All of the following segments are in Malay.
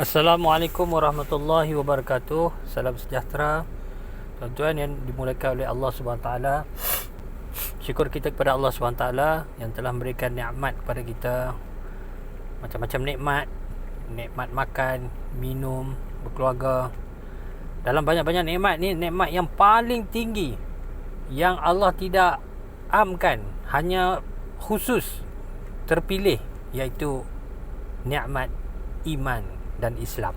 Assalamualaikum warahmatullahi wabarakatuh. Salam sejahtera tuan-tuan yang dimulakan oleh Allah SWT. Syukur kita kepada Allah SWT yang telah memberikan nikmat kepada kita, macam-macam nikmat. Nikmat makan, minum, berkeluarga. Dalam banyak-banyak nikmat ni, nikmat yang paling tinggi yang Allah tidak amkan, hanya khusus terpilih, iaitu nikmat iman dan Islam.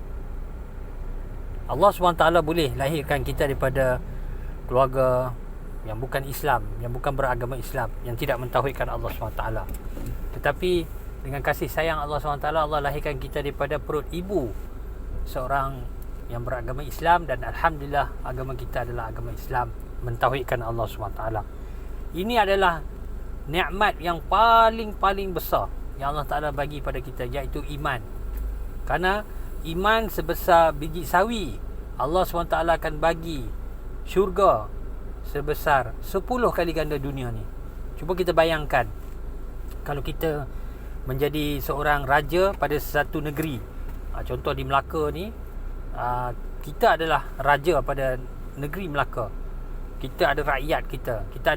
Allah SWT boleh lahirkan kita daripada keluarga yang bukan Islam, yang bukan beragama Islam, yang tidak mentauhidkan Allah SWT. Tetapi dengan kasih sayang Allah SWT, Allah lahirkan kita daripada perut ibu seorang yang beragama Islam, dan Alhamdulillah agama kita adalah agama Islam, mentauhidkan Allah SWT. Ini adalah nikmat yang paling besar yang Allah Ta'ala bagi pada kita, iaitu iman. Kerana iman sebesar biji sawi, Allah SWT akan bagi syurga sebesar 10 kali ganda dunia ni. Cuba kita bayangkan, kalau kita menjadi seorang raja pada satu negeri, contoh di Melaka ni, kita adalah raja pada negeri Melaka. Kita ada rakyat kita, kita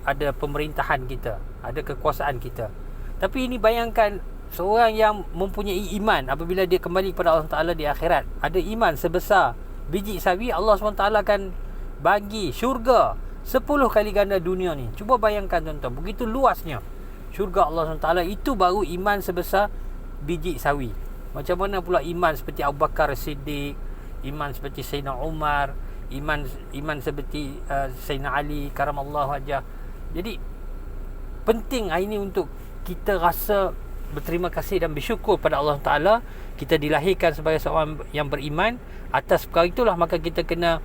ada pemerintahan kita, ada kekuasaan kita. Tapi ini bayangkan seorang yang mempunyai iman, apabila dia kembali kepada Allah Ta'ala di akhirat, ada iman sebesar biji sawi, Allah SWT akan bagi syurga 10 kali ganda dunia ni. Cuba bayangkan tuan-tuan, begitu luasnya syurga Allah SWT. Itu baru iman sebesar biji sawi. Macam mana pula iman seperti Abu Bakar Siddiq, iman seperti Sayyidina Umar, iman seperti Sayyidina Ali karamallahu wajhah. Jadi penting hari ini untuk kita rasa berterima kasih dan bersyukur pada Allah Ta'ala. Kita dilahirkan sebagai seorang yang beriman. Atas perkara itulah maka kita kena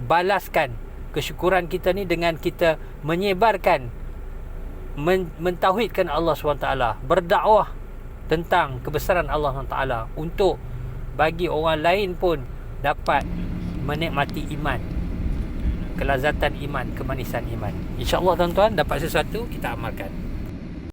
balaskan kesyukuran kita ni dengan kita menyebarkan, mentauhidkan Allah SWT, berdakwah tentang kebesaran Allah SWT, untuk bagi orang lain pun dapat menikmati iman, kelazatan iman, kemanisan iman. InsyaAllah tuan-tuan dapat sesuatu, kita amalkan.